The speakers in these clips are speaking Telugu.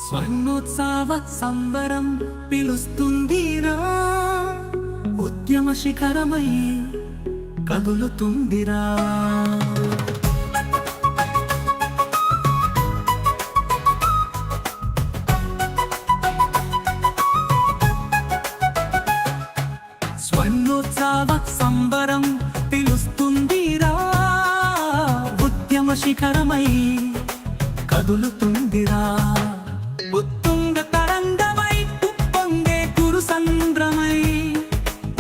స్వర్ణోత్సవ సంబరం పిలుస్తుందిరా, ఉద్యమ శిఖరమై కదులుతుందిరా. స్వర్ణోత్సవ సంబరం పిలుస్తుందిరా, ఉద్యమ శిఖరమై కదులుతుందిరా. ఉత్తుంగ తరంగమై ఉప్పొంగే గురు సంద్రమై,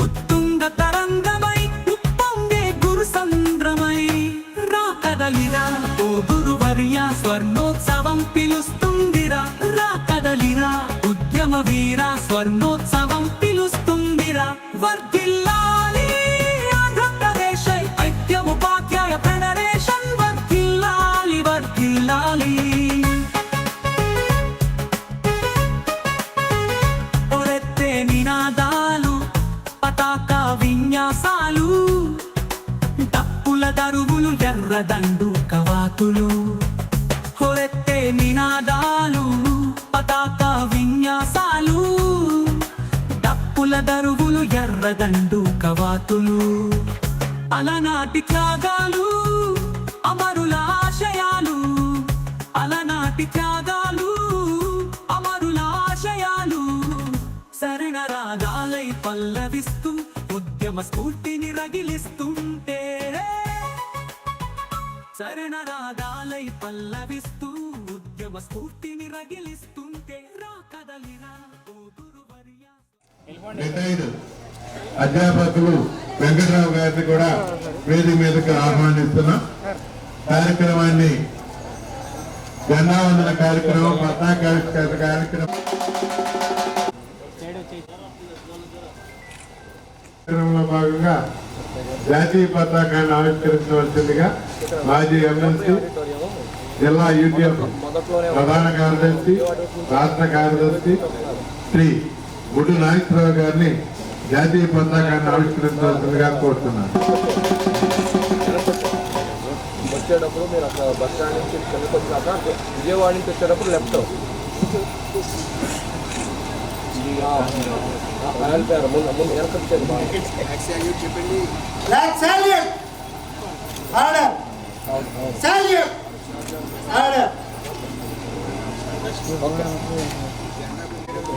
ఉత్తుంగ తరంగమై ఉప్పొంగే గురు సంద్రమై రా కదలిరా ఓ గురువర్య, స్వర్ణోత్సవం పిలుస్తుందిరా. రా కదలిరా ఉద్యమ వీర, స్వర్ణోత్సవం పిలుస్తుందిరా. వర్ధిల్లాలి ఆంధ్రప్రదేశ్ ఐక్యముపాధ్యాయ ఫెడరేషన్, వర్ధిల్లాలి వర్ధిల్లాలి. నినాదాలు, పతాక విన్యాసాలు, డప్పుల దరువులు, ఎర్రదండు కవాతులు. హొరెత్తే నినాదాలు, పతాక విన్యాసాలు, డప్పుల దరువులు, ఎర్రదండు కవాతులు. అలనాటి త్యాగాలు, అమరుల ఆశయాలు, అలనాటి త్యాగాలు, అమరుల ఆశయాలు శరణ రాగాలై పల్లవిస్తూ ఉద్యమ స్ఫూర్తిని రగిలిస్తుంటే, శరణ రాగాలై పల్లవిస్తూ ఉద్యమ స్ఫూర్తిని రగిలిస్తుంటే రా కదలిరా ఓ గురువర్య. అధ్యాపకులు వెంకటరావు గారిని కూడా వేదిక మీదకి ఆహ్వానిస్తున్నాం. కార్యక్రమాన్ని జెండావందన కార్యక్రమం, పతాకావిష్కరణ కార్యక్రమం లో భాగంగా జాతీయ పతాకాన్ని ఆవిష్కరించవలసిందిగా మాజీ ఎమ్మెల్సీ, జిల్లా యూటీఎఫ్ ప్రధాన కార్యదర్శి, రాష్ట్ర కార్యదర్శి శ్రీ గుడ్డు నాగేశ్వరరావు గారిని జాతీయ పతాకాన్ని ఆవిష్కరించవలసిందిగా కోరుతున్నాను. వచ్చేటప్పుడు మీరు అక్కడ బస్ స్టాండ్ నుంచి కిందకి వచ్చినాక విజయవాడ నుంచి వచ్చేటప్పుడు లెఫ్ట్ ముందు వెనకొచ్చేది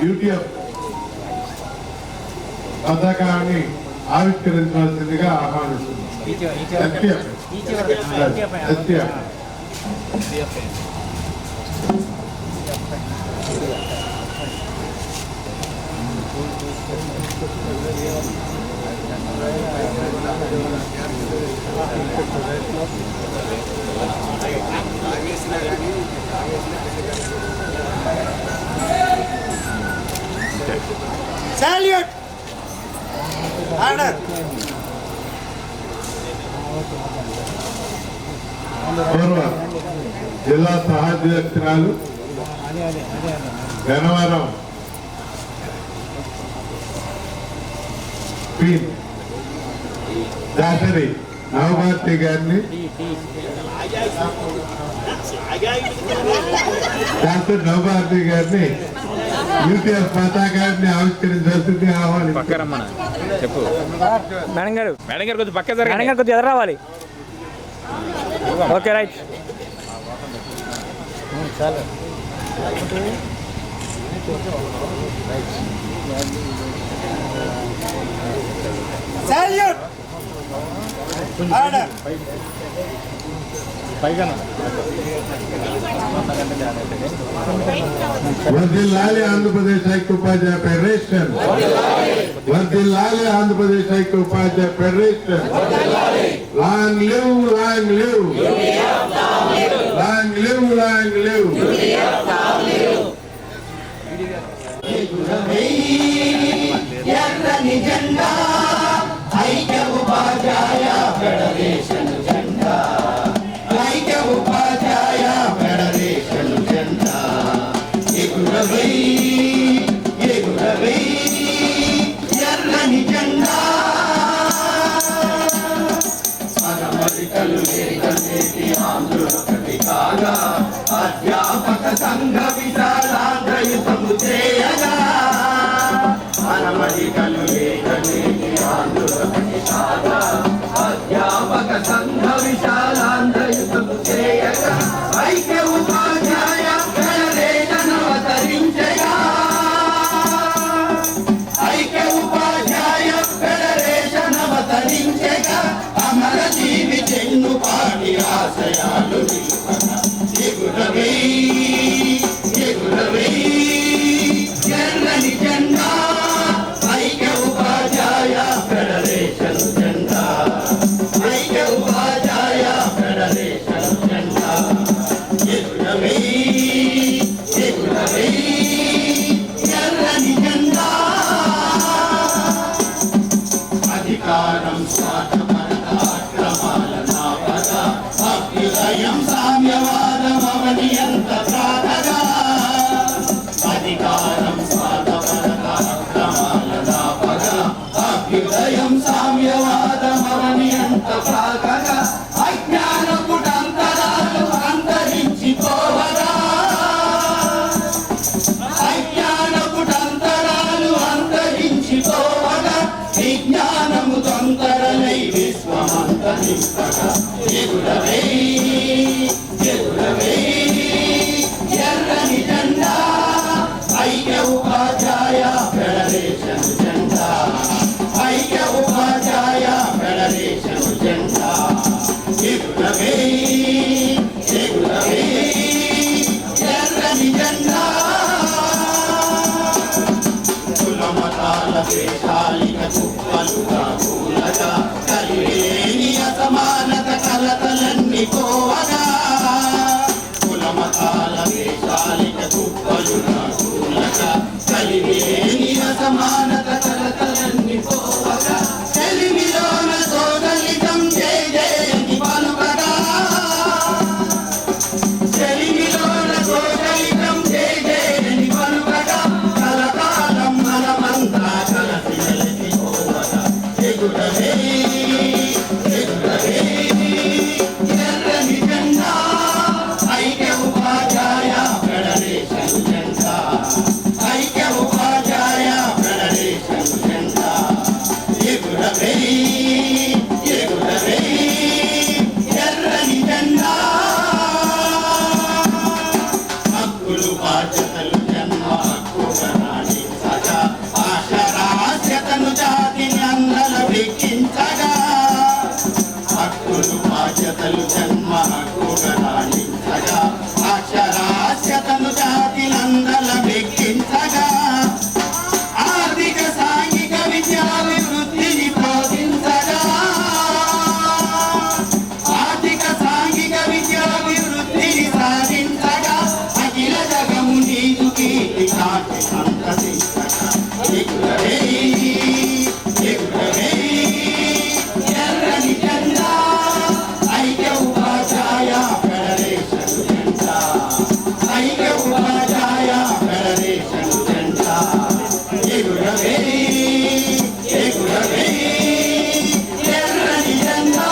యూటీఎఫ్ పతాకాన్ని ఆవిష్కరించాల్సిందిగా ఆహ్వానిస్తున్నాం. Salute! Order! పూర్వ జిల్లా సహాధ్యక్షురాలు గన్నవరం దాసరి నవభారతి గారిని, డాక్టర్ నవభారతి గారిని యూటీఎఫ్ పతాకాన్ని ఆవిష్కరించాల్సింది ఆహ్వాని. చెప్పు మేడం గారు, మేడం గారు కొద్దిగా పక్క జరగండి, మేడం గారు కొద్దిగా ఎదురు రావాలి. Okay right. చాలు Salute! Order! వర్ధిల్లాలి ఆంధ్రప్రదేశ్ ఐక్య ఉపాధ్యాయ ఫెడరేషన్, వర్ధిల్లాలి ఆంధ్రప్రదేశ్ ఐక్య ఉపాధ్యాయ federation. Long live, long live, long live, long live. ఎర్రని జెండా ఐక్య ఉపాధ్యాయ ఫెడరేషన్ జెండా, ఐక్య ఉపాధ్యాయ ఫెడరేషన్ జెండా. ఎగురవై ఎగురవై ఎర్రని జెండా, అమరికలు నేటి ఆంధ్రులొకటి కాగా అధ్యాపక సంఘ విశాలాంధ్రయుతము చేయగా అనమడికలు లేక నేటి ఆంధ్రులొకటి కాగా అధ్యాపక సంఘ విశాలాంధ్రయుతము చేయగా ఐక్య ఉపాధ్యాయ ఫెడరేషన్ అవతరించగా ఐక్య ఉపాధ్యాయ ఫెడరేషన్ అవతరించగా అమరజీవి చెన్నుపాటి ఆశయాలు ఎగురవే ఎగురవే ఎర్రని జెండా ఐక్య ఉపాధ్యాయ ఫెడరేషన్ జెండా ఐక్య ఉపాధ్యాయ ఫెడరేషన్ జెండా ఎగురవే ఎగురవే ఎర్రని జెండా అధికారం స్వార్థపరత అక్రమాల నాపద అభ్యుదయం సామ్యవాదం అవని ఎంత ప్రాతగా అధికారం స్వార్థపరత అక్రమాల నాపద అభ్యుదయం సామ్యవాదం అవని ఎంత ప్రాతగా అజ్ఞాన కుటంతరాలు అంతరించిపోవగా అజ్ఞాన కుటంతరాలు అంతరించిపోవగా విజ్ఞానము తొందరలై విశ్వమంతరింపగా ఎగురవే ఎగురవే ఎర్రని జెండా ఐక్య ఉపాధ్యాయ ఫెడరేషన్ జెండా ఐక్య ఉపాధ్యాయ ఫెడరేషన్ జెండా ఎగురవే ఎగురవే ఎర్రని జెండా కులమతాల దేశాలిక కుప్పలుగా కూలగా కలిగేని అసమానత కలతలన్నీ పోవగా కులమతాల దేశాలిక కుప్పలుగా కూలగా కలిగేని అసమానత కలతలన్నీ పోవగా తెలివిలోన సోదలితం జయ జయని పలుకగా తెలివిలోన సోదలితం జయ జయని పలుకగా కలకాలం మనమంతా కలసి వెలిగిపోవగా ఎగురవే ఎగురవే ఎర్రని జెండా ఐక్య ఉపాధ్యాయ ఫెడరేషన్ జెండా ఐక్య ఉపాధ్యాయ ఫెడరేషన్ జెండా ఎగురవే ఎగురవే ఎర్రని జెండా హక్కులు బాధ్యతలు జన్మ హక్కుగా రాణించగా ఆశరాస్యతను జాతిని అందల వెక్కించగా హక్కులు బాధ్యతలు జన్మ హక్కుగా రాణించగా అక్షరాస్యతను జాతిని అందల వెక్కించగా ఆర్థిక సాంఘిక విద్యాభివృద్ధిని బోధించగా ఆర్థిక సాంఘిక విద్యాభివృద్ధిని సాధించగా అఖిల జగము నీకు కీర్తి కాటి సంతసించగా ఎగురవే ఎగురవే ఎర్రని జెండా ఐక్య ఉపాధ్యాయ ఫెడరేషన్ జెండా ఐక్య ఉపాధ్యాయ ఫెడరేషన్ జెండా ఎగురవే ఎగురవే ఎర్రని జెండా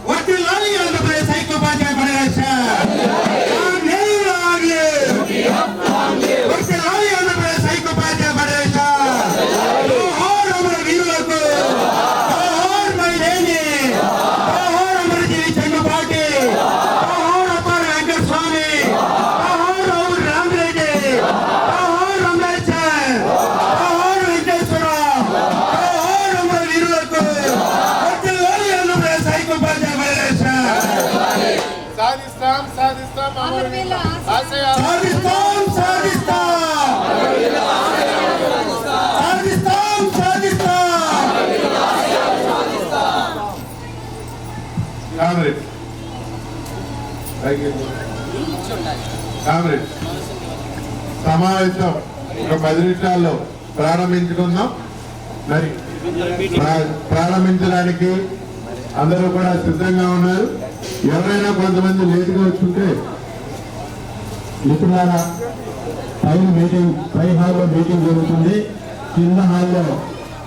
వర్ధిల్లాలి ఆంధ్రప్రదేశ్ ఐక్య ఉపాధ్యాయ ఫెడరేషన్ వర్ధిల్లాలి ఆంధ్రప్రదేశ్ ఐక్య ఉపాధ్యాయ ఫెడరేషన్ జోహార్ అమర వీరులకు జోహార్ మైలేని జోహార్ అమరజీవి చెన్నుపాటి జోహార్ అప్పారి వెంకట స్వామి జోహార్ రావు రామరెడ్డి జోహార్ అంబేద్కర్ జోహార్ వెంకటేశ్వరరావు జోహార్ అమర వీరులకు వర్ధిల్లాలి ఆంధ్రప్రదేశ్ ఐక్య ఉపాధ్యాయ ఫెడరేషన్ సాధిస్తాం సాధిస్తాం అమరవీరుల ఆశయాలు సాధిస్తాం సాధిస్తాం సాధిస్తాం సాధిస్తాం కామ్రేడ్ కామ్రేడ్ సమావేశం ఒక 10 నిమిషాల్లో ప్రారంభించుకుందాం. మరి ప్రారంభించడానికి అందరూ కూడా సిద్ధంగా ఉన్నారు. ఎవరైనా కొంతమంది లేటుగా వచ్చుంటే మిత్రులారా, పై హాల్లో మీటింగ్ జరుగుతుంది. కింద హాల్లో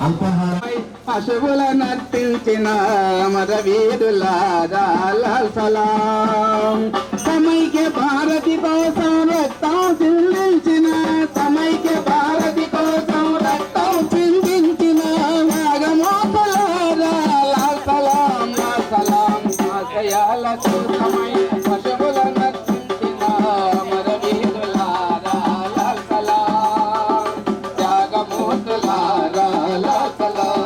అల్పాహారం పశువుల నర్తించిన అమర వీరులారా లాల్ సలాం. సమైక్య భారతి కోసం రక్తం చిందించిన సమైక్య భారతి కోసం రక్తం చిందించిన నాగమోతులారా లాల్ సలాం లాల్ సలాం. ఆశయాల కోసమై పశువుల నర్తించిన అమర వీరులారా లాల్ సలాం. త్యాగమూర్తులారా లాల్ సలాం.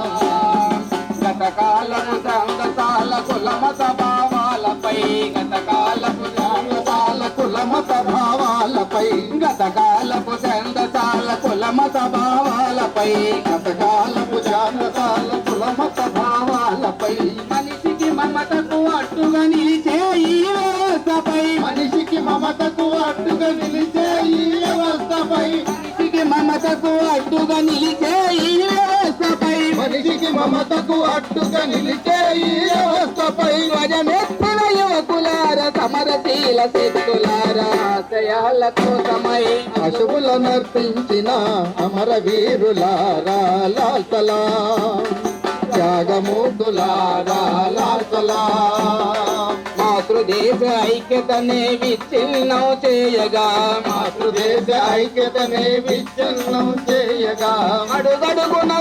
గతకాలపు సంగతాల కులమత భావాలపై గతకాలపు సంగతాల కులమత భావాలపై గతకాలపు సంగతాల కులమత భావాలపై గతకాలపు సంగతాల కులమత భావాలపై మనిషికి మమతకు అడ్డుగా నిలిచే ఈ వ్యవస్థపై మనిషికి మమతకు అడ్డుగా నిలిచే ఈ వ్యవస్థపై మనిషికి మమతకు అడ్డుగా నిలిచే ఈ వ్యవస్థపై మనిషికి మమతకు అడ్డుగా నిలిచే ఈ వ్యవస్థపై ధ్వజమెత్తిన యువకులార సమరశీల శక్తులారా ఆశయాల కోసమై పశువుల నర్పించిన అమర వీరులారా లాల్ సలాం. త్యాగమూర్తులారా లాల్ సలాం. మాతృదేశ ఐక్యతనే విచ్ఛిన్నం చేయగా మాతృదేశ ఐక్యతనే విచ్ఛిన్నం చేయగా అడుగడుగున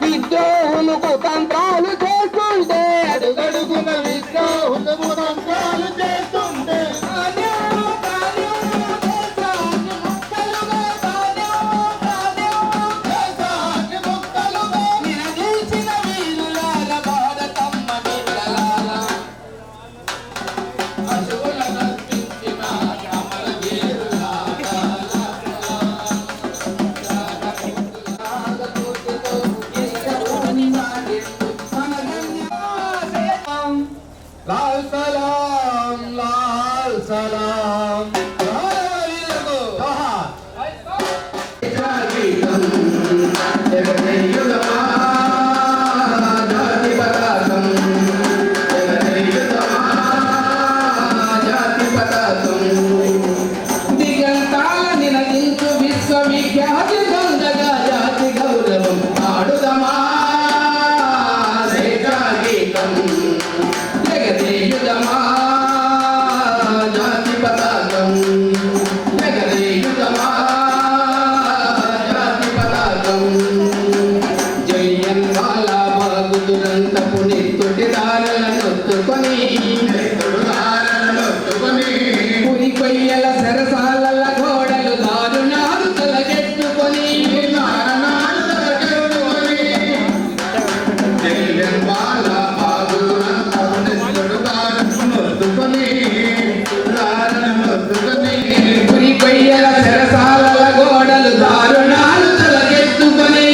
విద్రోహులు కుతంత్రాలు చేస్తుంటే అడుగడుగున విద్రోహులు కుతంత్రాలు చేస్తుంటే లాల్ సలాం లాల్ సలాం. దిగంతాల నిలదించు విశ్వవిఖ్యాతి గంగగా జాతి గౌరవం ఆడుదమా గీతం జగదేయుదమా జాతి పతాకం జగదేయుదమా జాతి పతాకం. జయన్వాల బాగుదురంతపు నిత్తుడి దారులనొత్తుకొని పురి కొయ్యల సరసాల గోడలు దారుణాలు తలకెట్టుకొని జయన్వాల పురి కొయ్యల సరసాల గోడలు దారుణాలు తలకెత్తుకొని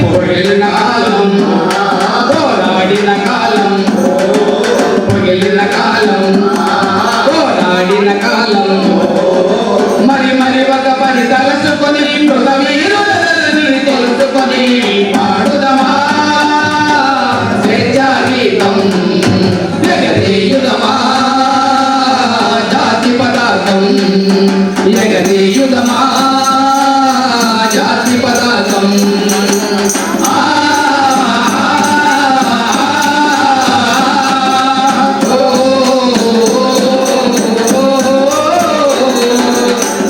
పొగిలిన కాలం పోరాడిన కాలం పొగిలిన కాలం పోరాడిన కాలం మరి మరి ఒక పని తలచుకొని మృతవీరులని తెలుసుకొని పాడుదమా స్వేచ్ఛా గీతం జగదేయుదమా జాతి పతాకం జగదేయుదమా జాతి పతాకం.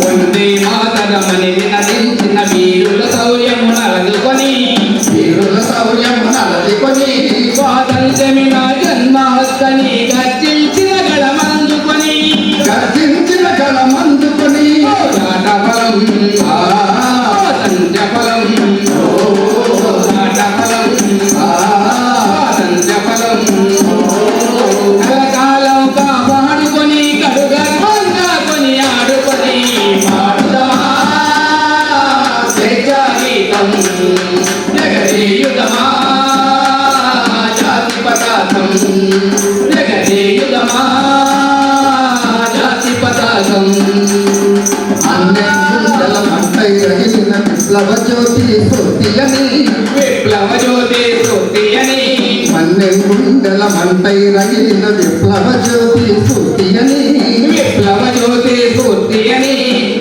వందే మాతరమని వినదించిన వీరుల శౌర్యమునలదుకొని స్వాతంత్ర్యమి నా జన్మ హక్కని గర్జించిన గళమందుకొని నాటఫలం స్వాతంత్ర్యఫలం నాటఫలం స్వాతంత్ర్యఫలం కలకాలం కాపాడుకొని కడుగర్భంగా కొని ఆడుకొని పాడుదమా స్వేచ్ఛా గీతం జగదేయుదమా జాతి పతాకం జగదేయుదమా జాతి పతాకం. విప్లవ జ్యోతి స్ఫూర్తియని విప్లవ జ్యోతి స్ఫూర్తియని మన్నెంగుండల మంటై రగిలిన విప్లవ జ్యోతి స్ఫూర్తియని విప్లవ జ్యోతి స్ఫూర్తియని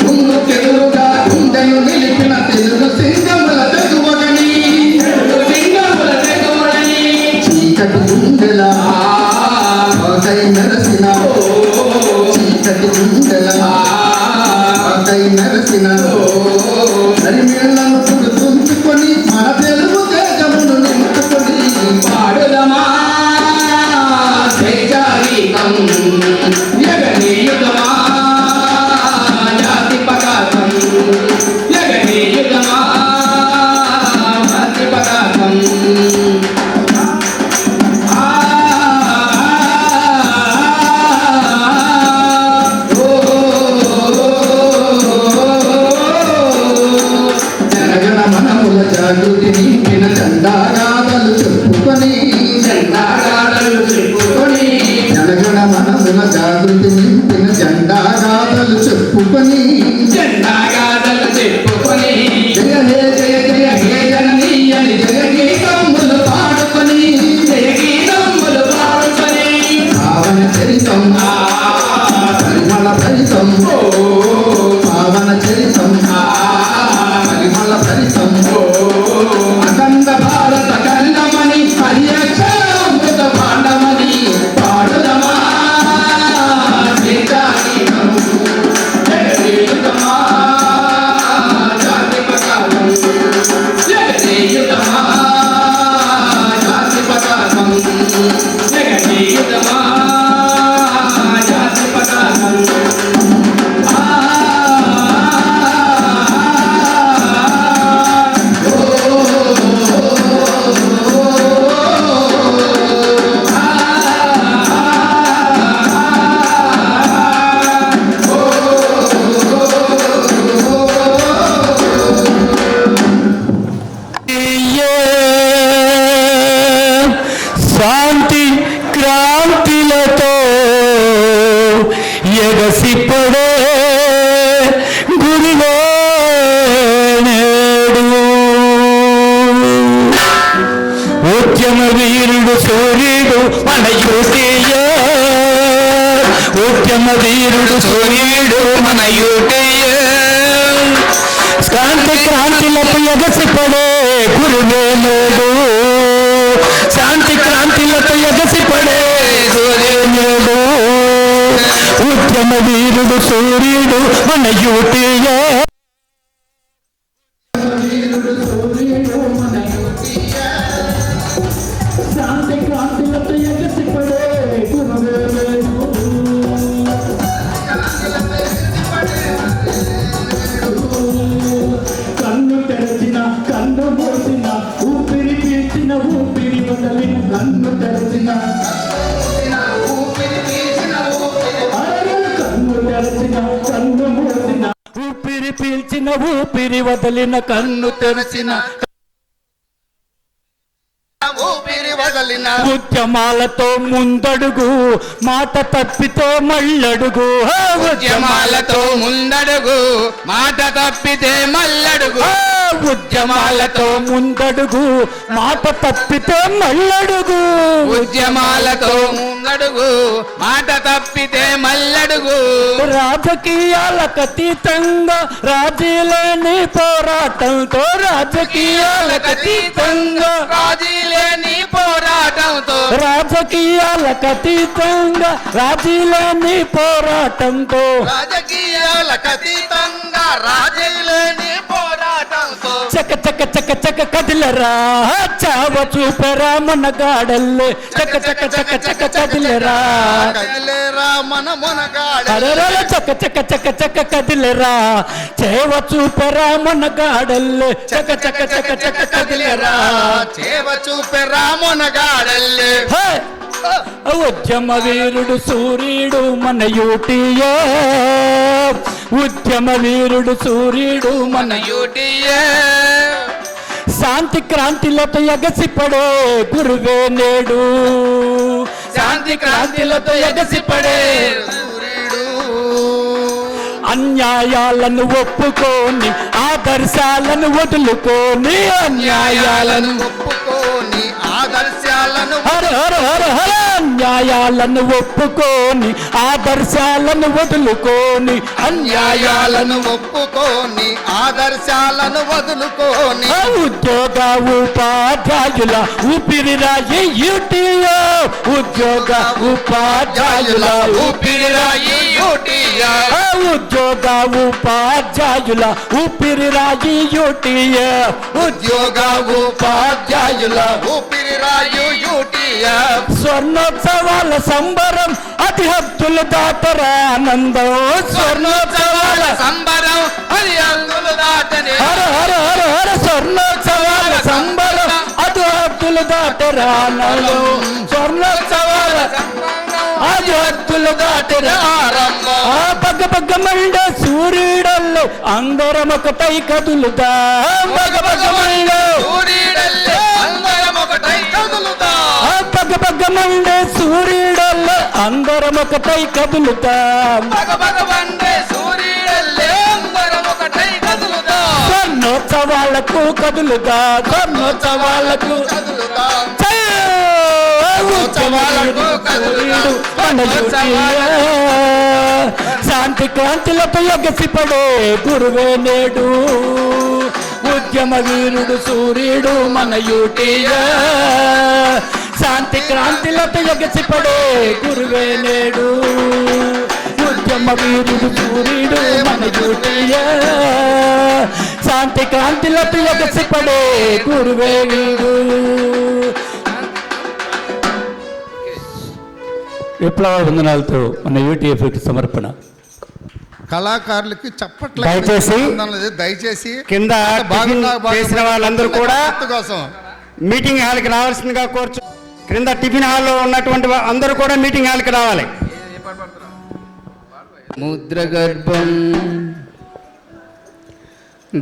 ముందుకెదురుగా గుండెను నిలిపిన తెలుగు సింగముల తెగువ చీకటి గుండెల ఆకై మెరసిన చీకటి గుండెల ఆకై మెరసిన నరిమేళ్లను తుంచుకొని మన తెలుగు తేజమును నింపుకొని పాడుదమా జైజారీకం యగనీయుగమా జాతి పదార్థం యగనీయుగమా జాతి పదార్థం జనగణ మనముల జాగృతి నింపిన జెండాగాథలు చెప్పుకొని జెండాగాథలు చెప్పుకొని జనగణ మనముల జాగృతి నింపిన జెండాగాథలు చెప్పుకొని జెండాగాథలు చెప్పుకొని జయ హే జయ జయ హే జననీయని జయ గీతములు పాడుకొని జయ గీతములు పాడుకొని పావన చరితం పరిమళ భరితం పావన చరితం పరిమళ భరితం అఖండ భారత ఖండమని హరియక్షరామృత భాండమని పాడుదమా జయజాగీతం జగదేయుతమా జాతి పతాకం జగదేయుతమా జాతి పతాకం జగదేయుతమా జాతి పతాకం శాంతి క్రాంతిలతో ఎగసిపడే గురిలో నేడు ఉద్యమ వీరుడు సూర్యుడు మన యూటీఏ ఉద్యమ వీరుడు సూర్యుడు మన యూటీఏ శాంతి క్రాంతిలతో ఎగసిపడే గురువే నేడు శాంతి క్రాంతిలతో ఎగసిపడే సూర్యుడు ఉద్యమ వీరుడు సూర్యుడు మన యూటీఏ శాంతి క్రాంతిలతో ఎగసిపడే గురువే కన్ను తెరచిన కన్ను మూసిన ఊపిరి పీల్చిన ఊపిరి వదలిన కన్ను తెరచిన కన్ను తెరచిన కన్ను మూసిన ఊపిరి పీల్చిన ఊపిరి వదలిన కన్ను తెరచిన ఊపిరి వదలిన ఉద్యమాలతో ముందడుగు మాట తప్పితే మళ్ళడుగు ఉద్యమాలతో ముందడుగు మాట తప్పితే మల్లడుగు ఉద్యమాలతో ముందడుగు మాట తప్పితే మళ్ళడుగు ఉద్యమాలతో ముందడుగు మాట తప్పితే మల్లడుగు రాజకీయాలకు అతీతంగా రాజీలేని పోరాటంతో రాజకీయాలకు అతీతంగా రాజీలేని పోరాటంతో రాజకీయాలకు అతీతంగా రాజీలేని పోరాటంతో రాజకీయాలకు అతీతంగా రాజీలేని పోరాటంతో చక చక చక చక కదిలరా చావ చూపరా మన గాడల్లే చక చక చక చక కదిలరా కదిలేరా మన మునగాడ అరరల చక చక చక చక కదిలరా చేవ చూపరా మన గాడల్లే చక చక చక చక కదిలరా చేవ చూపే రామునగాడల్లే ఉద్యమ వీరుడు సూర్యుడు మన యూటీఏ ఉద్యమ వీరుడు సూర్యుడు మన యూటీఏ శాంతి క్రాంతిలతో ఎగసిపడే గురువే నేడు శాంతి క్రాంతిలతో ఎగసిపడే అన్యాయాలను ఒప్పుకొని ఆదర్శాలను వదులుకొని అన్యాయాలను ఒప్పుకొని ఆదర్శాలను హర హర హర హర అన్యాయాలను ఒప్పుకొని ఆదర్శాలను వదులుకొని న్యాయాలను ఒప్పుకొని ఆదర్శాలను వదులుకొని ఉద్యోగ ఉపాధ్యాయుల ఊపిరిరాయి యూటీయో ఉద్యోగ ఉపాధ్యాయుల ఊపిరిరాయి యూటీయా ఉద్యోగ ఉపాధ్యాయుల ఊపిరిరాయి యూటీయో ఉద్యోగ ఉపాధ్యాయుల ఊపిరిరాయు యూటీయా స్వర్ణోత్సవాల సంబరం అతి హద్దులు దాటరా ఆనందం స్వర్ణోత్సవాల సంబరం అది అందులు దాటని హర హర హర హర స్వర్ణోత్సవాల సంబరం అతి హద్దులు దాటరా ఆనందం స్వర్ణోత్సవాల అది హద్దులు దాటరా ఆరంభం ఆ పగ్గ పగ్గ మండ సూర్యుడల్లో అందరం ఒకటై కదులుదా పగ్గ పగ్గ మండ సూర్యుడల్లే అందరం ఒకటై కదులుతా ఆ పగ్గ పగ్గ మండ సూర్యుడల్లో అందరం ఒకటై కదులుతా భగవండే సూర్యుడల్లే అందరం ఒకటై కదులుతా స్వర్ణోత్సవాలకు కదులుదా స్వర్ణోత్సవాలకు కదులుతా ఉత్సవాలకు కదులుడు మన యూటీయా. శాంతి క్రాంతిలతో ఎగసిపడే గురువే నేడు ఉద్యమ వీరుడు సూర్యుడు మన యూటీయా. శాంతి క్రాంతిలతో ఎగసిపడే గురువే నేడు ఉద్యమ వీరుడు సూర్యుడు మన యూటీయా. శాంతి క్రాంతిలతో ఎగసిపడే గురువే వీరుడు. విప్లవ వందనాలతో మన యూటీఎఫ్కి సమర్పణ. కళాకారులకి చప్పట్లు దయచేసి కింద చేసిన వాళ్ళందరూ కూడా కోసం మీటింగ్ హాల్కి రావాల్సిందిగా కోర్చు. క్రింద టిఫిన్ హాల్లో ఉన్నటువంటి అందరూ కూడా మీటింగ్ హాల్కి రావాలి. ముద్రగర్భం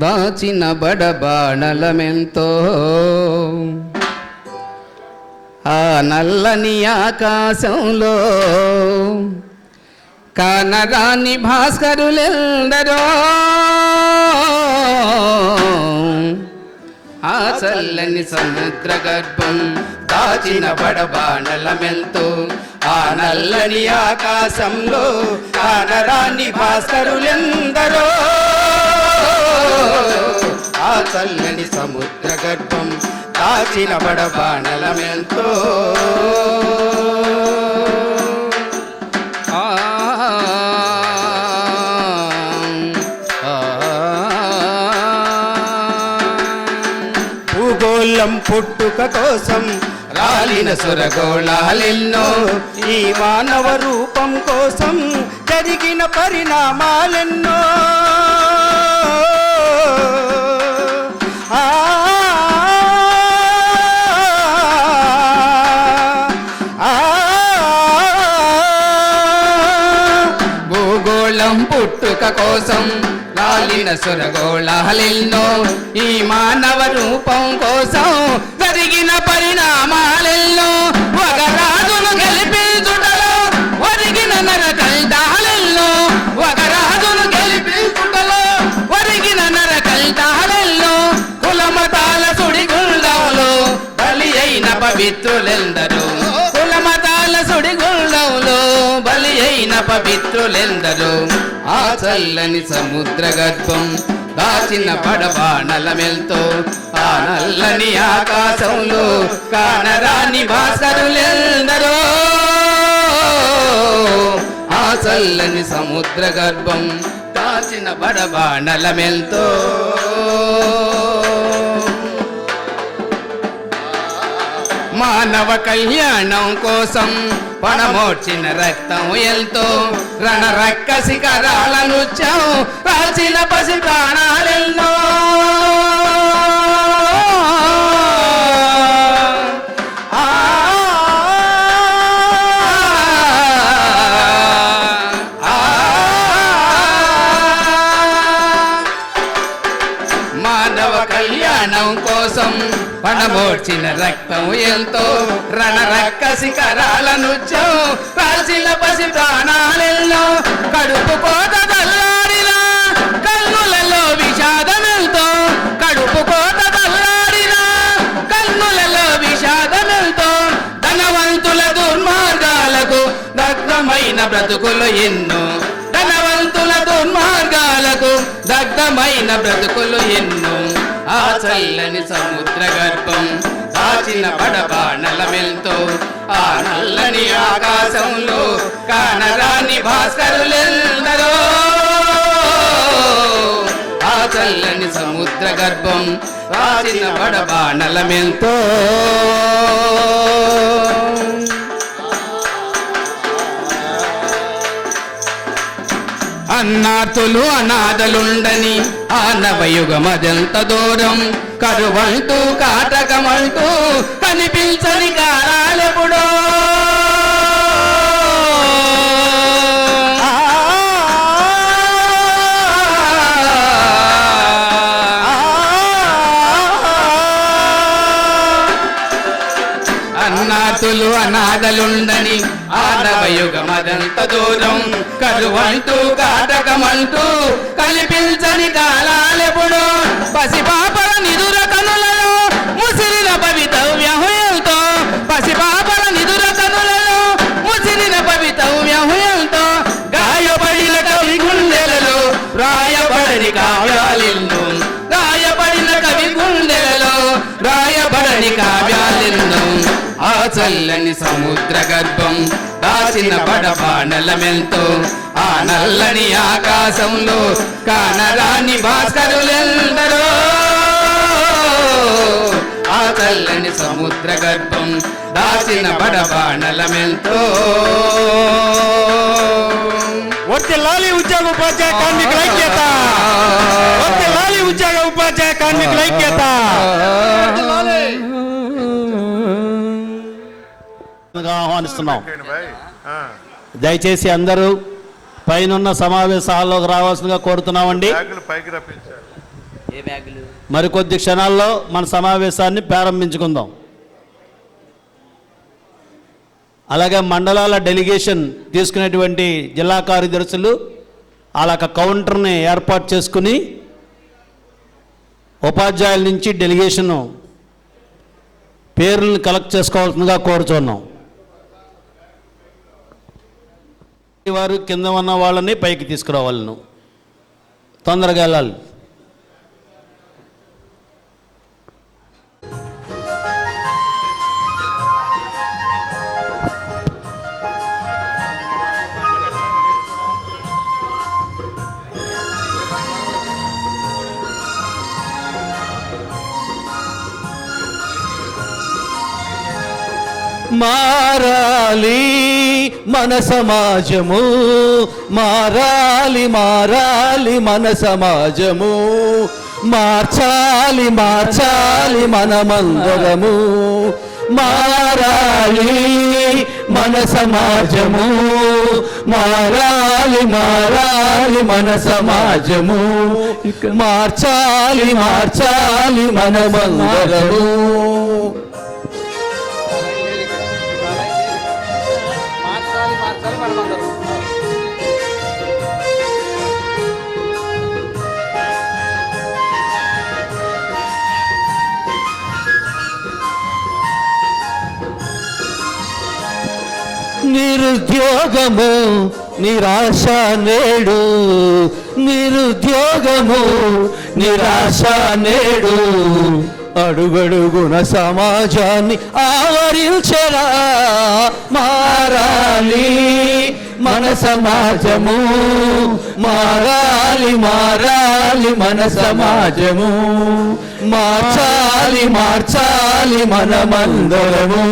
దాచిన బడబాణలమెంతో ఆ నల్లని ఆకాశంలో కానరాని భాస్కరులెందరో ఆ చల్లని సముద్ర గర్భం దాచిన బడబాణలమెంతో ఆ నల్లని ఆకాశంలో కానరాని భాస్కరులెందరో ఆ చల్లని సముద్ర గర్భం దాచిన బడబాణలమెంతో భూగోళం పుట్టుక కోసం రాలిన సురగోళాలెన్నో ఈ మానవ రూపం కోసం జరిగిన పరిణామాలెన్నో భూగోళం పుట్టుక కోసం రాలిన సురగోళాలెన్నో ఈ మానవ రూపం కోసం జరిగిన పరిణామాలెన్నో ఒక రాజును గెలిపించుటలో ఒరిగిన నరకంఠాలెన్నో ఒక రాజును గెలిపించుటలో ఒరిగిన నరకంఠాలెన్నో కులమతాల సుడిగుండంలో బలి అయిన పవిత్రులెందరూ కులమతాల సుడిగుండంలో బలి అయిన పవిత్రులెందరూ ఆ చల్లని సముద్ర గర్భం దాచిన పడబాణలమెంతో ఆ నల్లని ఆకాశంలో కానరాని భాస్కరులెందరో ఆ చల్లని సముద్ర గర్భం దాచిన పడబాణలమెంతో మానవ కళ్యాణం కోసం పణమోడ్చిన రక్తం ఎంతో రణరక్క శిఖరాల నృత్యం రాల్చిన పసి ప్రాణాలెన్నో మానవ కళ్యాణం కోసం పణమోడ్చిన రక్తం ఎంతో రణరక్క శిఖరాల నృత్యం రాల్చిన పసి ప్రాణాలెన్నో కడుపు కోత తల్లాడిన కన్నులలో విషాదమెంతో కడుపు కోత తల్లాడిన కన్నులలో విషాదమెంతో ధనవంతుల దుర్మార్గాల బ్రతుకులు ఎన్నో, ధనవంతుల దుర్మార్గాలకు దగ్ధమైన బ్రతుకులు ఎన్నో. ఆ చల్లని సముద్ర గర్భం దాచిన బడబాణలమెంతో, ఆ నల్లని ఆకాశంలో కానరాని భాస్కరులెందరో. ఆ చల్లని సముద్ర గర్భం దాచిన బడబాణలమెంతో. అన్నాతులు అనాథలుండని ఆ నవయుగమదెంత దూరం, కరువంటూ కాటకమంటూ కనిపించని కాలాలెప్పుడో. అన్నాతులు అనాథలుండని ఆ నవయుగమదంత దూరం, కరువంటూ కాటకమంటూ కనిపించని కాలాలెప్పుడు. పసిపాపల నిదుర కనులలో ముసిరిన భవితవ్యహుయంతో, పసిపాపల నిదుర కనులలో ముసిరిన భవితవ్యహుయంతో. గాయపడిన కవి గుండెలలో రాయబడని కావ్యాలెన్నో, గాయపడిన కవి గుండెలలో రాయబడని కావ్యాలెన్నో. ఆ చల్లని సముద్ర గర్భం దాచిన బడబాణలమెంతో, ఆ నల్లని ఆకాశంలో కానరాని భాస్కరులెందరో. ఆ చల్లని సముద్ర గర్భం దాచిన బడబాణలమెంతో. వర్ధిల్లాలి ఉద్యోగ ఉపాధ్యాయ కార్మికుల ఐక్యత, వర్ధిల్లాలి ఉద్యోగ ఉపాధ్యాయ కార్మికుల ఐక్యత. ఆహ్వానిస్తున్నాం. దయచేసి అందరూ పైనున్న సమావేశాల్లోకి రావాల్సిందిగా కోరుతున్నామండి. మరికొద్ది క్షణాల్లో మన సమావేశాన్ని ప్రారంభించుకుందాం. అలాగే మండలాల డెలిగేషన్ తీసుకునేటువంటి జిల్లా కార్యదర్శులు అలాగ కౌంటర్ని ఏర్పాటు చేసుకుని ఉపాధ్యాయుల నుంచి డెలిగేషన్ పేర్లను కలెక్ట్ చేసుకోవాల్సిందిగా కోరుచున్నాం. వారు కింద ఉన్న వాళ్ళని పైకి తీసుకురావాలను, తొందరగా వెళ్ళాలి. మారాలి మన సమాజము, మారాలి మారాలి మన సమాజము, మార్చాలి మార్చాలి మనమందరము. మారాలి మన సమాజము, మారాలి మారాలి మన సమాజము, మార్చాలి మార్చాలి మనమందరము. నిరుద్యోగము నిరాశ నేడు, నిరుద్యోగము నిరాశ నేడు, అడుగడుగున సమాజాన్ని ఆవరించరా. మారాలి మన సమాజము, మారాలి మారాలి మన సమాజము, మార్చాలి మార్చాలి మనమందరము.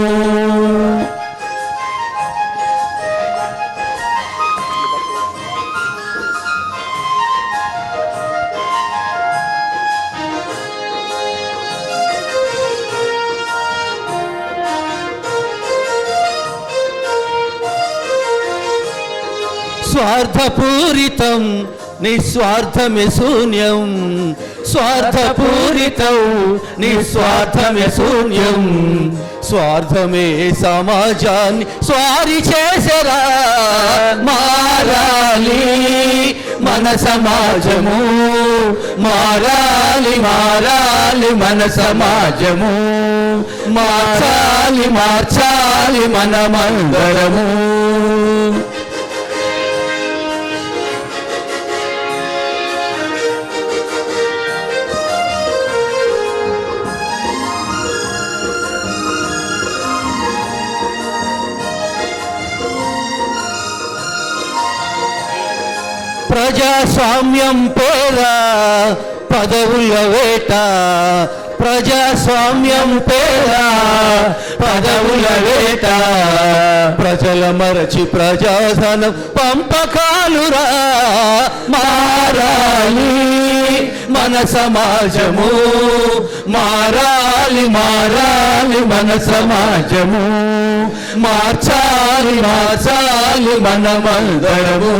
స్వార్థపూరితం నిస్వార్థమే శూన్యం, స్వార్థపూరితం నిస్వార్థమే శూన్యం, స్వార్థమే సమాజాన్ని స్వారి చేసరా. మారాలి మన సమాజము, మారాలి మారాలి మన సమాజము, మార్చాలి మార్చాలి మనమందరము. ప్రజాస్వామ్యం పేర పదవుల వేట, ప్రజాస్వామ్యం పేర పదవుల వేట, ప్రజల మరచి ప్రజాధనం పంపకాలురా. మారాలి మన సమాజము, మారాలి మారాలి మన సమాజము, మార్చాలి మార్చాలి మనమందరము.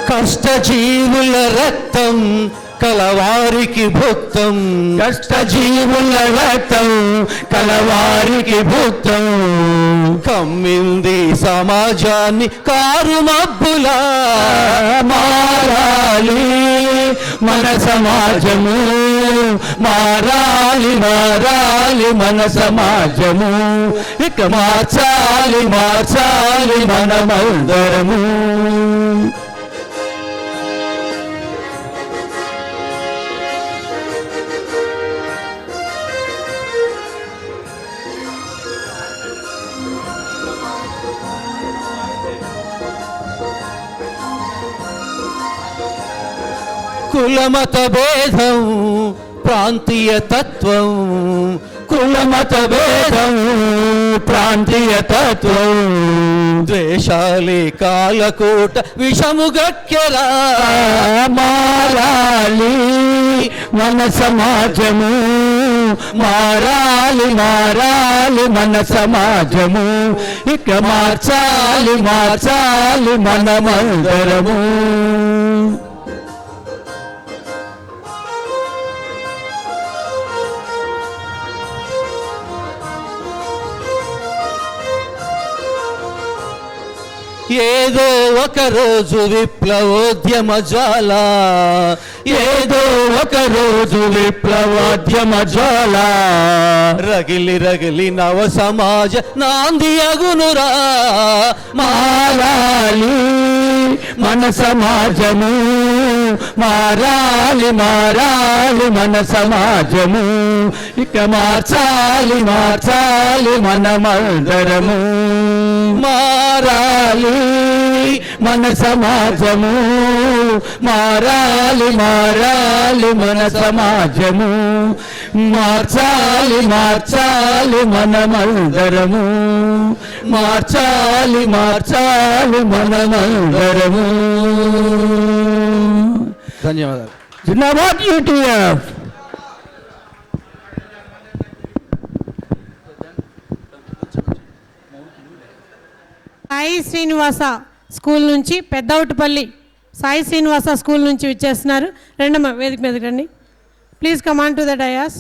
కష్టజీవుల రక్తం కలవారికి భుక్తం, కష్టజీవుల రక్తం కలవారికి భుక్తం. కమ్మింది సమాజాన్ని కారు మబ్బులా. మారాలి మన సమాజము, మారాలి మారాలి మన సమాజము, ఇక మార్చాలి మార్చాలి మనమందరము. కులమత భేదం ప్రాంతీయ తత్వం, కులమత భేదం ప్రాంతీయ తత్వం, ద్వేషాలే కాలకోట విషముగక్కెరా. మారాలి మన సమాజము, మారాలి మారాలి మన సమాజము, ఇక మార్చాలి మార్చాలి మనమందరము. ఏదో ఒక రోజు విప్లవోద్యమ జ్వాల, ఏదో ఒక రోజు విప్లవోద్యమ జ్వాల, రగిలి రగిలి నవ సమాజ నాంది అగునురా. మారాలి మన సమాజము, మారాలి మారాలి మన సమాజము, ఇక మార్చాలి మార్చాలి మనమందరము. మారాలి మన సమాజము, మారాలి మారాలి మన సమాజము, మార్చాలి మార్చాలి మనమందరము, మార్చాలి మార్చాలి మనమందరము. ధన్యవాదాలు. జిందాబాద్ యూటీఎఫ్. సాయి శ్రీనివాస స్కూల్ నుంచి, పెద్దౌటిపల్లి సాయి శ్రీనివాస స్కూల్ నుంచి విచ్చేస్తున్నారు. రెండమ్మ వేదిక మీదకి రండి. Please come on to the dais.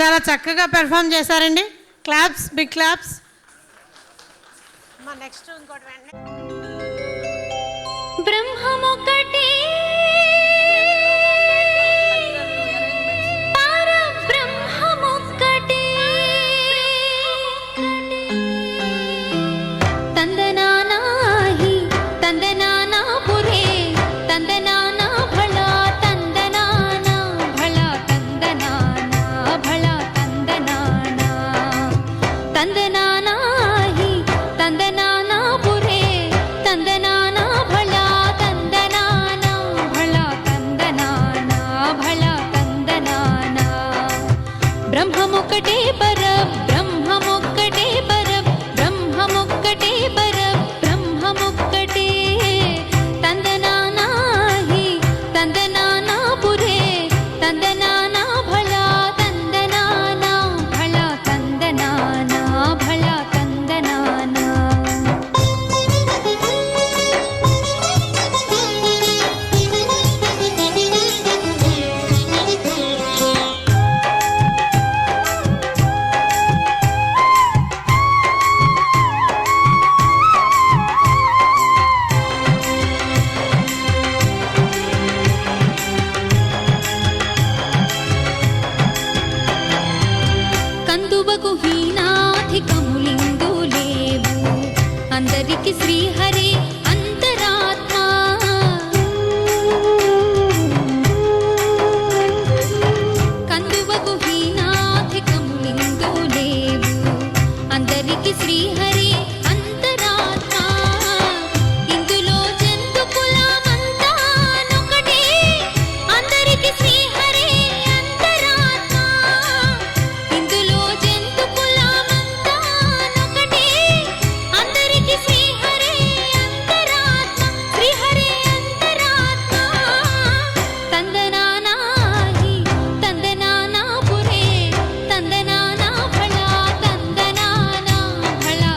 చాలా చక్కగా పెర్ఫామ్ చేశారండి. Claps, big claps. నెక్స్ట్ ఇంకోటి బ్రహ్మమొక్కటే పరబ్రహ్మమొక్కటే తందనానాహి తందనానా పురే తందనానా భళా తందనానా భళా తందనానా భళా తందనానా తందనానాహి తందనానా పురే తందనానా భళా తందనానా భళా తందనానా భళా తందనానా బ్రహ్మమొక్కటే పర బ్రహ్మమొక్కటే పర బ్రహ్మమొక్కటే పర బ్రహ్మమొక్కటే తందనానాహి తందనానా పురే తందనానా భళా తందనానా భళా తందనానా భళా తందనానా కందువకు హీనాధికములిందు లేవు అందరికి శ్రీహరి అంతరాత్మ కందువకు హీనాధికములిందు లేవు అందరికి శ్రీహరి అంతరాత్మ ఇందులో జంతు కులమంతానొకటే అందరికి శ్రీహరి అంతరాత్మ ఇందులో జంతు కులమంతానొకటే అందరికి శ్రీహరి అంతరాత్మ శ్రీహరి అంతరాత్మ తందనానాహి తందనానా పురే తందనానా భళా తందనానా భళా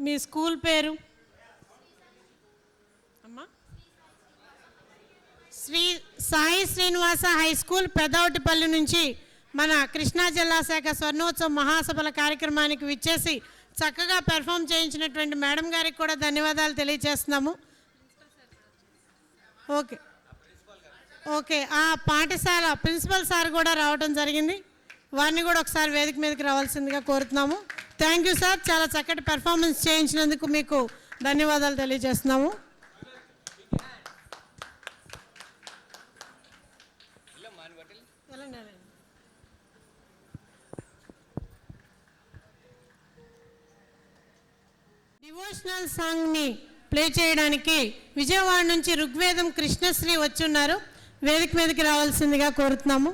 మీ స్కూల్ పేరు? అమ్మా, శ్రీ సాయి శ్రీనివాస హై స్కూల్ పెదవటిపల్లి నుంచి మన కృష్ణా జిల్లా శాఖ స్వర్ణోత్సవ మహాసభల కార్యక్రమానికి విచ్చేసి చక్కగా పెర్ఫామ్ చేయించినటువంటి మేడం గారికి కూడా ధన్యవాదాలు తెలియజేస్తున్నాము. ఓకే ఓకే, ఆ పాఠశాల ప్రిన్సిపల్ సార్ కూడా రావడం జరిగింది. వారిని కూడా ఒకసారి వేదిక మీదకి రావాల్సిందిగా కోరుతున్నాము. థ్యాంక్ యూ సార్, చాలా చక్కటి పెర్ఫార్మెన్స్ చేయించినందుకు మీకు ధన్యవాదాలు తెలియజేస్తున్నాము. డివోషనల్ సాంగ్ని ప్లే చేయడానికి విజయవాడ నుంచి ఋగ్వేదం కృష్ణశ్రీ వచ్చున్నారు. వేదిక మీదకి రావాల్సిందిగా కోరుతున్నాము.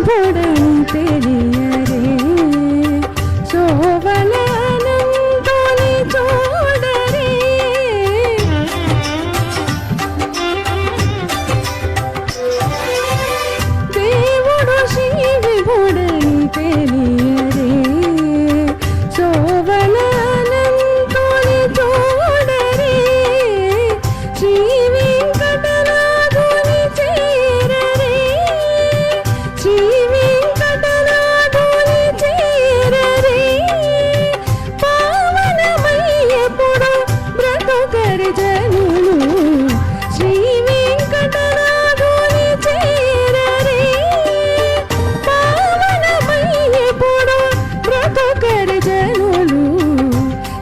విభుడని తెలియరే శోభనానందుని చూడరే దేవుడు శ్రీ విభుడని తెలియరే శోభనానందుని చూడరే శ్రీ వెంకటనాథుని చేరరే శ్రీ వెంకటనాథుని చేరరే పావనమయ్యప్పుడు బ్రతుకరి జనులు శ్రీ వెంకటనాథుని చేరరే పావనమయ్యప్పుడు బ్రతుకరి జనులు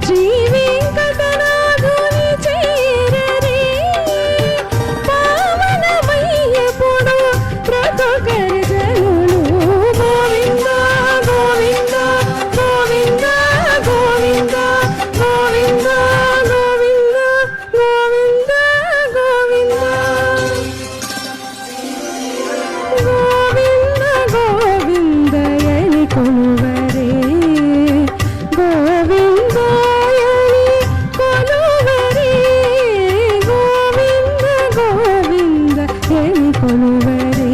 శ్రీ వెంకటనాథుని చేరరే పావనమయ్యప్పుడు బ్రతుకరి జనులు గోవింద గోవింద గోవింద గోవింద గోవింద గోవింద గోవింద గోవింద గోవింద గోవిందయని కొలువరే గోవిందయని కొలువరే గోవింద గోవిందయని కొలువరే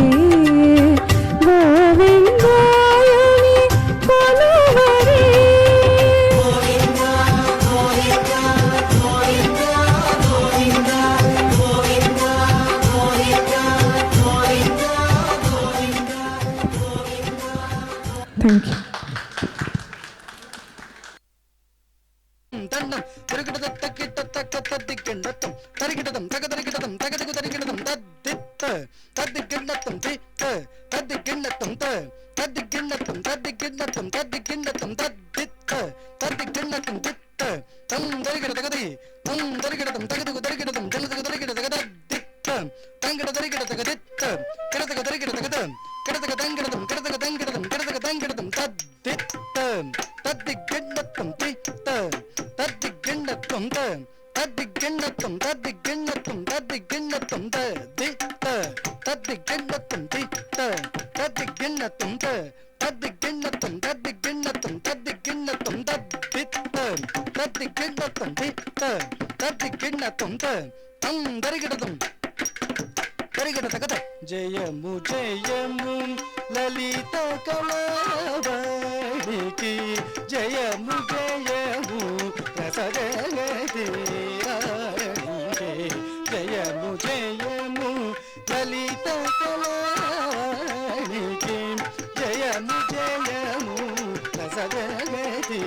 గోవిందయని కొలువరే థ్యాంక్ యూ దండం తిరుగుట తక్కిట తక్క తద్దిగెండతం తరిగిటదం తగదరిగిటదం తగదగు తరిగిటదం తద్దిత్త తద్దిగెండతం తిత్త తద్దిగెండతం త తద్దిగెండతం తద్దిగెండతం తద్దిగెండతం తద్దిత్త తద్దిగెండతం తిత్త తం దరిగిట తగది తం దరిగిటదం తగదగు తరిగిటదం జనదగు తరిగిట తగదిత్త తంగడ తరిగిట తగదిత్త కిడతగ తరిగిట తగద కిడతగ తంగిడదం కిడతగ తంగిడదం కిడతగ తంగిడదం తద్దిత్త తద్దిగెండతం తిత్త తద్దిగెండతం త తద్దిగెండతం తద్దిగెండతం తద్దిగెండతం తద్దిత్త తద్దిగెండతం తిత్త తద్దిగెండతం త తద్దిగెండతం తద్దిగెండతం తద్దిగెండతం తద్దిత్త తద్దిగెండతం తిత్త తద్దిగెండతం త తం దరిగిడదం దరిగిడ తగద జయము జయము లలిత కళావాణికి జయము జయము రసజగతి రాణికి జయము జయము లలిత కళావాణికి జయము జయము రసజగతి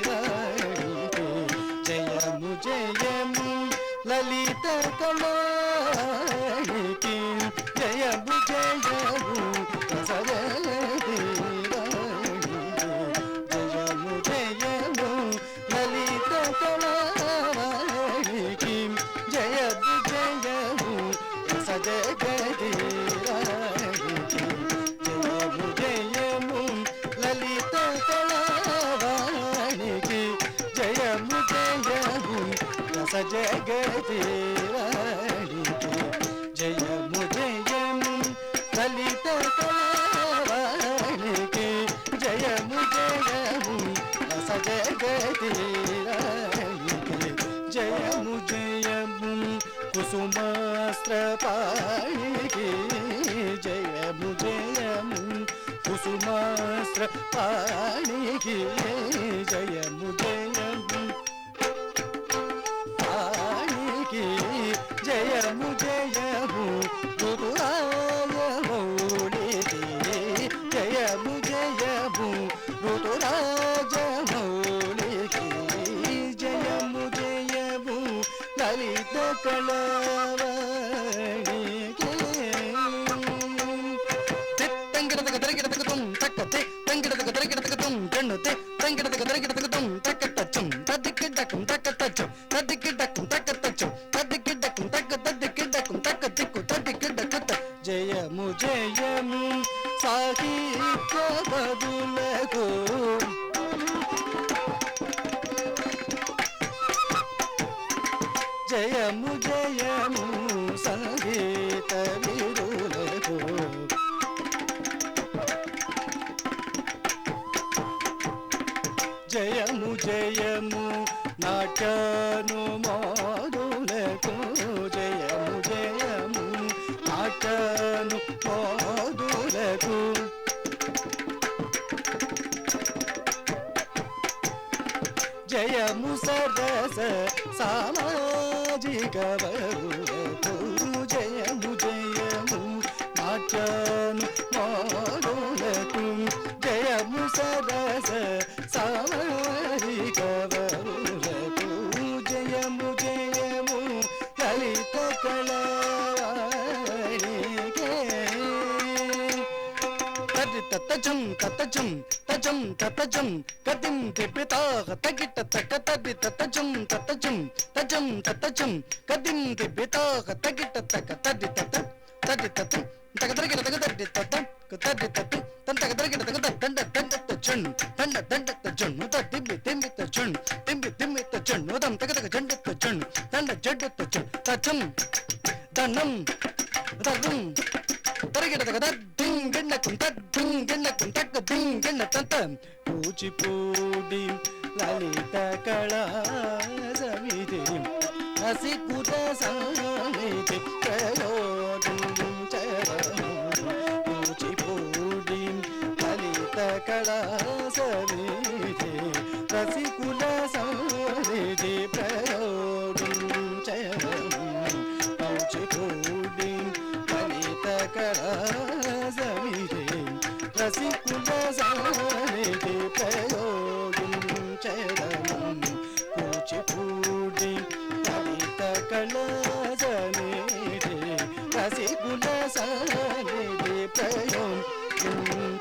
రాణికి జయము జయము లలిత కళావాణికి జయము జయము రసజగతి జయము జయము లలిత కళావాణికి జయము జయము రసజగతి రాణికి జయము జయము లలిత కళావాణికి జయము జయము రసజగతి రాణికి జయము జయము లలిత కళావాణికి జయము జయము రసజగతి రాణికి జయము జయము కుసుమాస్త్రపాణికి జయము జయము కుసుమాస్త్రపాణికి జయము జయము పాణికి జయము జయము ఋతురాజమౌళికి జయము జయము ఋతురాజమౌళికి జయము జయము లలిత కళావాణికి తిత్తంగిడతగ తరిగిడతగతం తక్కతే తంగిడతగ తరిగిడతగతం జన్నుతే తంగిడతగ తరిగిడతగతం తక్కటచ్చం తద్దికిడ్డకం తక్కటచ్చం తద్దికిడ్డకం తక్కటచ్చం తద్దికిడ్డకం తక్క తద్దికిడ్డకం తక్క తిక్కు తద్దికిడ్డకత జయము జయము సాహిత్య బదులకు జయము జయము సంగీత విరులకు జయము నాట్యాను మోదులకు జయము జయము నాట్యాను మోదులకు జయము సరస సామాజిక వరులకు జయము జయము నాట్యాను మోదులకు జయము సరస సామాజిక వరులకు జయము జయము లలిత కళావాణికే తచ్చం తచ్చం తచ్చం తచ్చం కదిం త్రిపితా తగిట తక తది తచ్చం తచ్చం తచ్చం తచ్చం కదిం త్రిపితా తగిట తక తది తది తచ్చం తగ తగిట తగ తది తది తది తగ తగిట తగ దండ దండ తచ్చం దండ దండ తచ్చం తదిమి తిమి తచ్చం తిమి తిమి తచ్చం దం తగ తగ జండ తచ్చం దండ జండ తచ్చం తచ్చం దండం దదం తరగిట తగ దింగిన్నకం తద్దింగిన్నకం తగ్గ దింగిన్న తంత కూచిపూడి లలిత కళా సమితి రసికుట సమితి ప్రయోగం కూచిపూడి లలిత కళా సమితి రసికుల సమితి ప్రయోగం కూచిపూడి లలిత కళా సమితి రసికుల సమితి ప్రయోగం చరణం కూచిపూడి లలిత కళా సమితి రసికుల సమితి ప్రయోగం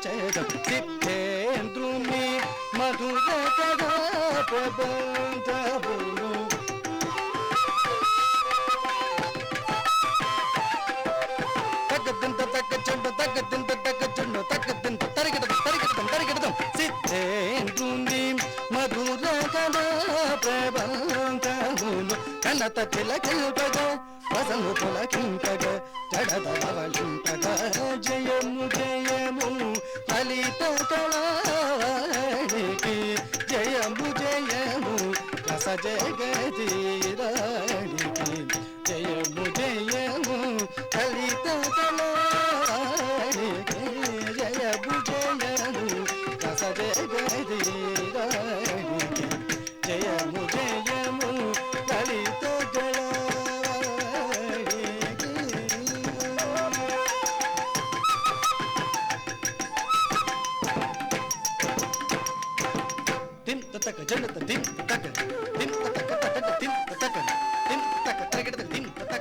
చరణం సిద్ధేంద్రుని మధుర కథా ప్రబంధములు సిద్ధేంద్రుని మధుర కళా ప్రబంధములు కన్నత తిలకింపగ వసము పులకింపగ జడదవలింపగ జయము జయము లలిత కళావాణికి జయము జయము రస జగదీరాణికి జయము జయము లలిత కళావాణికి జయము జయము రస జగదీరాణికి జయము జయము లలిత కళావాణికి తిం తక జనత తిం తక తిం తక తక తిం తక తిం తక తరగడ తిం తక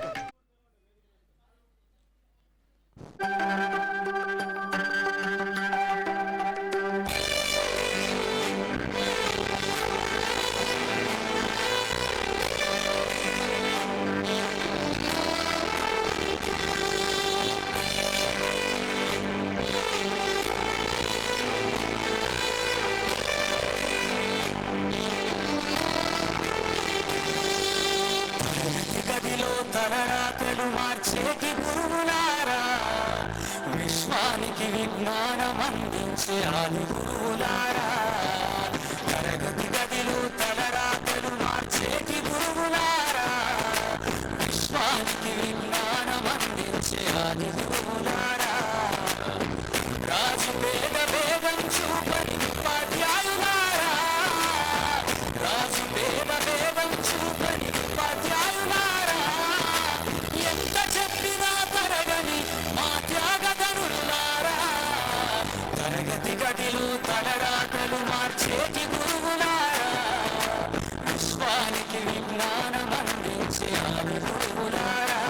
గదిలో తలరాతలు మార్చేటి గురువులారా విశ్వానికి విజ్ఞానం అందించే ఆది గురువులారా తరగతి గదిలో తలరాతలు మార్చేటి గురువులారా విశ్వానికి విజ్ఞానం అందించే ఆది గురువులారా రాజు వేద వేదం చూపని ఉపాధ్యాయులారా రాజు వేద వేదం చూపని ఉపాధ్యాయులారా ఎంత చెప్పినా తరగని మా త్యాగధనులారా తరగతి గదిలో తలరాతలు మార్చేటి గురువులారా విశ్వానికి విజ్ఞానం అందించే ఆది గురువులారా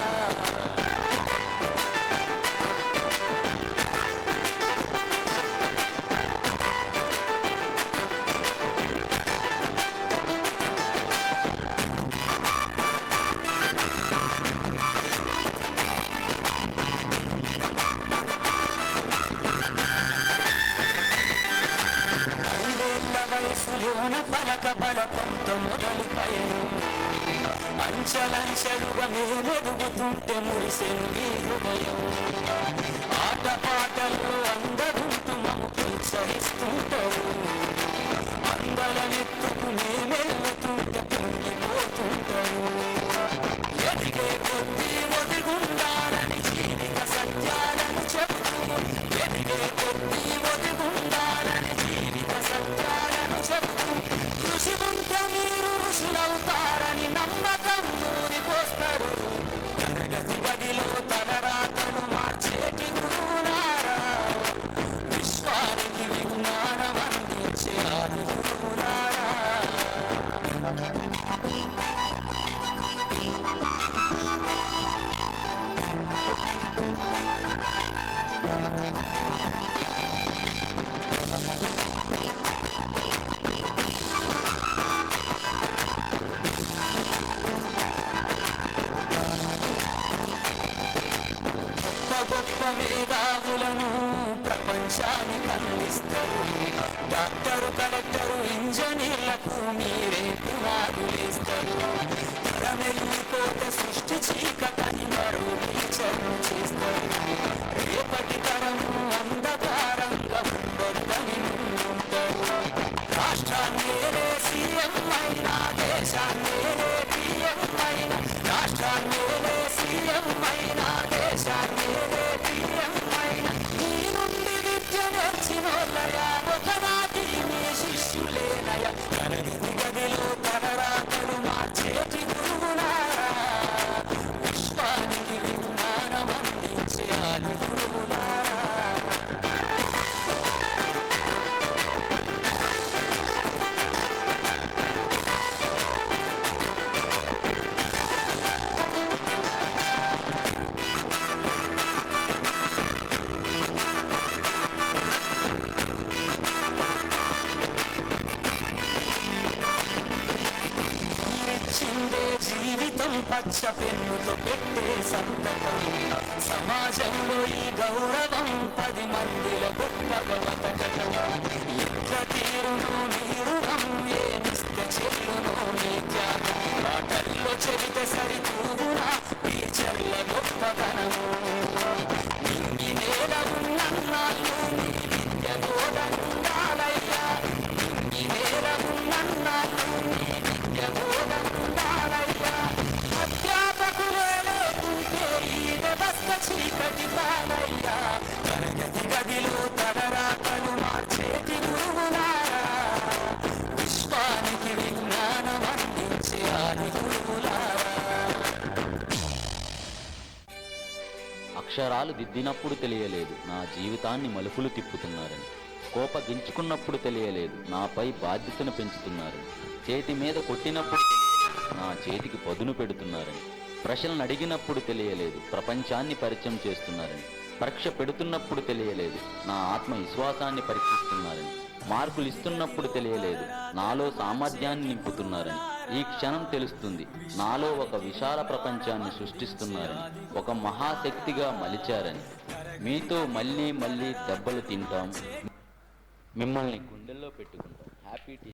వయసులోన పలక బలపంతో మొదలు పయను అంచలంచెలుగా మేమెదుగుతుంటే మురిసెను నీ హృదయం ఆట పాటల్లో అందరుంటూ మము ప్రోత్సహిస్తుంటావు అందలనెత్తుకునే మేధావులను ప్రపంచానికి అందిస్తారు. డాక్టరు, కలెక్టరు, ఇంజనీర్లకు మీరే పునాదులేస్తారు. తరమెల్లిపోతే సృష్టి చీకటని మరో టీచర్ను చేస్తారు. రేపటి తరము అంధకారంగా ఉండొద్దని ముందుంటారు. రాష్ట్రాన్నేలే సీఎం అయినా, దేశాన్నేలే పిఎం అయినా, రాష్ట్రాన్నేలే సీఎం అయినా, దేశాన్నేలే పిఎం అయినా, నీ నుండి విద్య నేర్చినోళ్ళయా ఒకనాటి మీ శిష్యులేనయా. తరగతి గదిలో తలరాతలు మార్చేటి గురువులారా, విశ్వానికి విజ్ఞానం అందించే ఆది గురువులారా. చిందే జీవితం పచ్చ పెన్నుతో పెట్టే సంతకం. సమాజంలో ఈ గౌరవం 10 మందిలో గొప్పగా బతకటం. ఎట్ల తీరును నీరుణం, ఏమిస్తే చెల్లును నీ త్యాగం. మాటల్లో చెబితే సరితూగునా టీచర్ల గొప్పతనము. నింగి నేల ఉన్నన్నాళ్ళు నీ విద్య బోధనుండాలయ్యా. నింగి నేల ఉన్నన్నాళ్ళు నీ విద్య బోధనుండాలయ్యా. అధ్యాపకులే లేకుంటే ఈ వ్యవస్థ చీకటి పాలయ్యా. తరగతి గదిలో తలరాతలు మార్చేటి గురువులారా, విశ్వానికి విజ్ఞానం అందించే ఆది గురువులారా. అక్షరాలు దిద్దినప్పుడు తెలియలేదు నా జీవితాన్ని మలుపులు తిప్పుతున్నారని. కోపగించుకున్నప్పుడు తెలియలేదు నాపై బాధ్యతను పెంచుతున్నారని. చేతి మీద కొట్టినప్పుడు తెలియలేదు నా చేతికి పదును పెడుతున్నారని. ప్రశ్నలు అడిగినప్పుడు తెలియలేదు ప్రపంచాన్ని పరిచయం చేస్తున్నారని. పరీక్ష పెడుతున్నప్పుడు తెలియలేదు నా ఆత్మవిశ్వాసాన్ని పరీక్షిస్తున్నారని. మార్కులు ఇస్తున్నప్పుడు తెలియలేదు నాలో సామర్థ్యాన్ని నింపుతున్నారని. ఈ క్షణం తెలుస్తుంది నాలో ఒక విశాల ప్రపంచాన్ని సృష్టిస్తున్నారని, ఒక మహాశక్తిగా మలిచారని. మీతో మళ్ళీ మళ్ళీ దెబ్బలు తింటాం, మిమ్మల్ని గుండెల్లో పెట్టుకుంటాం.